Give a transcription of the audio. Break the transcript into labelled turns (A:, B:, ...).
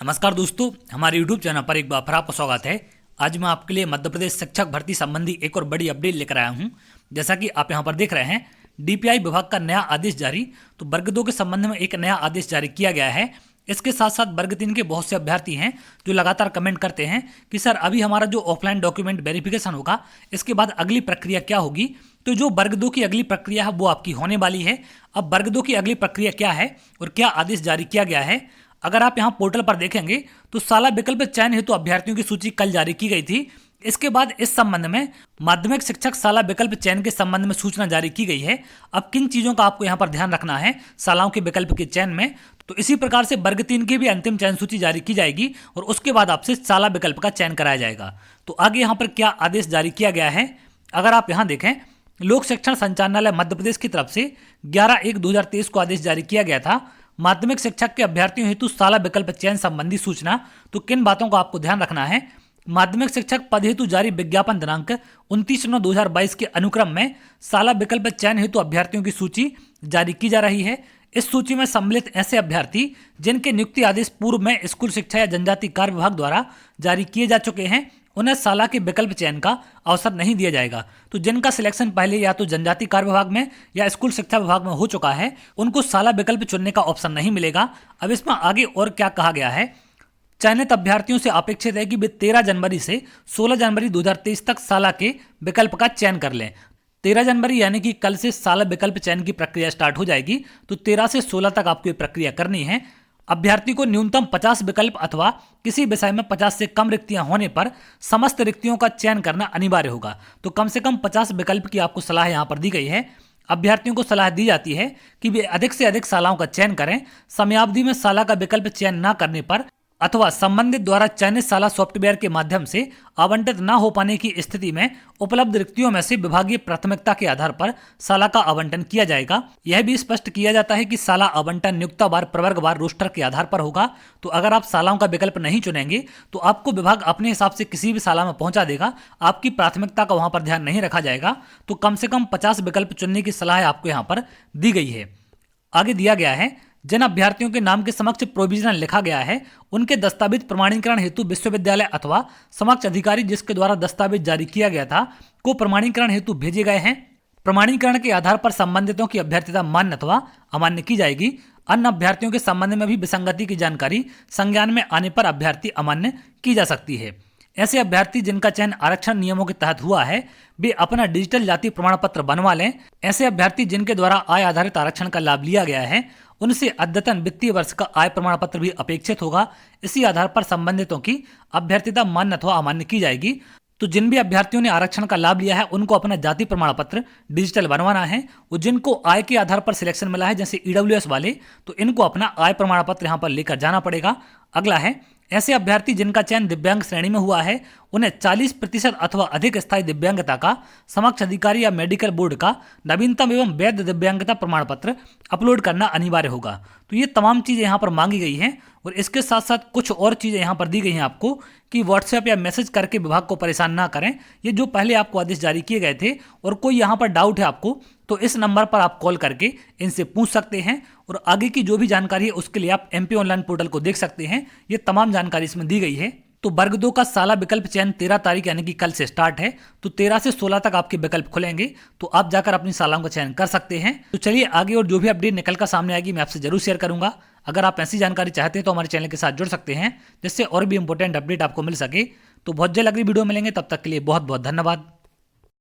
A: नमस्कार दोस्तों, हमारे YouTube चैनल पर एक बार फिर आपका स्वागत है। आज मैं आपके लिए मध्य प्रदेश शिक्षक भर्ती संबंधी एक और बड़ी अपडेट लेकर आया हूं। जैसा कि आप यहां पर देख रहे हैं, डीपीआई विभाग का नया आदेश जारी। तो वर्ग 2 के संबंध में एक नया आदेश जारी किया गया है। इसके साथ साथ वर्ग 3 के बहुत से अभ्यर्थी हैं जो लगातार कमेंट करते हैं कि सर अभी हमारा जो ऑफलाइन डॉक्यूमेंट वेरिफिकेशन होगा, इसके बाद अगली प्रक्रिया क्या होगी। तो जो वर्ग 2 की अगली प्रक्रिया है वो आपकी होने वाली है। अब वर्ग 2 की अगली प्रक्रिया क्या है और क्या आदेश जारी किया गया है, अगर आप यहां पोर्टल पर देखेंगे तो शाला विकल्प चयन हेतु अभ्यर्थियों की सूची कल जारी की गई थी। इसके बाद इस संबंध में माध्यमिक शिक्षक शाला विकल्प चयन के संबंध में सूचना जारी की गई है। अब किन चीजों का आपको यहां पर ध्यान रखना है शालाओं के विकल्प के चयन में, तो इसी प्रकार से वर्ग 3 की भी अंतिम चयन सूची जारी की जाएगी और उसके बाद आपसे शाला विकल्प का चयन कराया जाएगा। तो आगे यहाँ पर क्या आदेश जारी किया गया है, अगर आप यहाँ देखें, लोक शिक्षण संचालनालय मध्य प्रदेश की तरफ से 11/1/2023 को आदेश जारी किया गया था। माध्यमिक शिक्षक के अभ्यर्थियों हेतु शाला विकल्प चयन संबंधी सूचना। तो किन बातों का आपको ध्यान रखना है, माध्यमिक शिक्षक पद हेतु जारी विज्ञापन दिनांक 29/9/2022 के अनुक्रम में शाला विकल्प चयन हेतु अभ्यर्थियों की सूची जारी की जा रही है। इस सूची में सम्मिलित ऐसे अभ्यर्थी जिनके नियुक्ति आदेश पूर्व में स्कूल शिक्षा या जनजाति कार्य विभाग द्वारा जारी किए जा चुके हैं, उन्हें शाला के विकल्प चयन का अवसर नहीं दिया जाएगा। तो जिनका सिलेक्शन पहले या तो जनजाति कार्य विभाग में या स्कूल शिक्षा विभाग में हो चुका है, उनको शाला विकल्प चुनने का ऑप्शन नहीं मिलेगा। अब इसमें आगे और क्या कहा गया है, चयनित अभ्यर्थियों से अपेक्षित है कि वे 13 जनवरी से 16 जनवरी 2023 तक शाला के विकल्प का चयन कर लें। 13 जनवरी यानी कि कल से शाला विकल्प चयन की प्रक्रिया स्टार्ट हो जाएगी। तो 13 से 16 तक आपको ये प्रक्रिया करनी है। अभ्यर्थी को न्यूनतम 50 विकल्प अथवा किसी विषय में 50 से कम रिक्तियां होने पर समस्त रिक्तियों का चयन करना अनिवार्य होगा। तो कम से कम 50 विकल्प की आपको सलाह यहाँ पर दी गई है। अभ्यर्थियों को सलाह दी जाती है कि वे अधिक से अधिक शालाओं का चयन करें। समयावधि में शाला का विकल्प चयन न करने पर अथवा संबंधित द्वारा चयनित शाला सॉफ्टवेयर के माध्यम से आवंटित न हो पाने की स्थिति में उपलब्ध रिक्तियों में से विभागीय प्राथमिकता के आधार पर शाला का आवंटन किया जाएगा। यह भी स्पष्ट किया जाता है कि शाला आवंटन नियुक्तावार प्रवर्गवार रोस्टर के आधार पर होगा। तो अगर आप शालाओं का विकल्प नहीं चुनेंगे तो आपको विभाग अपने हिसाब से किसी भी शाला में पहुंचा देगा, आपकी प्राथमिकता का वहां पर ध्यान नहीं रखा जाएगा। तो कम से कम 50 विकल्प चुनने की सलाह आपको यहाँ पर दी गई है। आगे दिया गया है, जिन अभ्यर्थियों के नाम के समक्ष प्रोविजनल लिखा गया है, उनके दस्तावेज प्रमाणीकरण हेतु विश्वविद्यालय अथवा समक्ष अधिकारी जिसके द्वारा दस्तावेज जारी किया गया था को प्रमाणीकरण हेतु भेजे गए हैं। प्रमाणीकरण के आधार पर संबंधितों की अभ्यर्थता मान्य अथवा अमान्य की जाएगी। अन्य अभ्यर्थियों के संबंध में भी विसंगति की जानकारी संज्ञान में आने पर अभ्यर्थी अमान्य की जा सकती है। ऐसे अभ्यर्थी जिनका चयन आरक्षण नियमों के तहत हुआ है, वे अपना डिजिटल जाति प्रमाण पत्र बनवा लें। ऐसे अभ्यर्थी जिनके द्वारा आय आधारित आरक्षण का लाभ लिया गया है, उनसे अद्यतन वित्तीय वर्ष का आय प्रमाण पत्र भी अपेक्षित होगा। इसी आधार पर संबंधितों की अभ्यर्थता मान्य अथवा अमान्य की जाएगी। तो जिन भी अभ्यर्थियों ने आरक्षण का लाभ लिया है, उनको अपना जाति प्रमाण पत्र डिजिटल बनवाना है। और जिनको आय के आधार पर सिलेक्शन मिला है, जैसे ईडब्ल्यूएस वाले, तो इनको अपना आय प्रमाण पत्र यहाँ पर लेकर जाना पड़ेगा। अगला है, ऐसे अभ्यर्थी जिनका चयन दिव्यांग श्रेणी में हुआ है, उन्हें 40% अथवा अधिक स्थायी दिव्यांगता का समक्ष अधिकारी या मेडिकल बोर्ड का नवीनतम एवं वैध दिव्यांगता प्रमाण पत्र अपलोड करना अनिवार्य होगा। तो ये तमाम चीज़ें यहाँ पर मांगी गई हैं। और इसके साथ साथ कुछ और चीज़ें यहाँ पर दी गई हैं आपको कि व्हाट्सएप या मैसेज करके विभाग को परेशान ना करें। ये जो पहले आपको आदेश जारी किए गए थे, और कोई यहाँ पर डाउट है आपको तो इस नंबर पर आप कॉल करके इनसे पूछ सकते हैं। और आगे की जो भी जानकारी है उसके लिए आप MP ऑनलाइन पोर्टल को देख सकते हैं। ये तमाम जानकारी इसमें दी गई है। तो वर्ग 2 का शाला विकल्प चयन 13 तारीख यानी कि कल से स्टार्ट है। तो 13 से 16 तक आपके विकल्प खुलेंगे, तो आप जाकर अपनी शालाओं का चयन कर सकते हैं। तो चलिए आगे और जो भी अपडेट निकल कर सामने आएगी मैं आपसे जरूर शेयर करूंगा। अगर आप ऐसी जानकारी चाहते हैं तो हमारे चैनल के साथ जुड़ सकते हैं, जिससे और भी इंपॉर्टेंट अपडेट आपको मिल सके। तो बहुत जल्द अगली वीडियो मिलेंगे, तब तक के लिए बहुत बहुत धन्यवाद।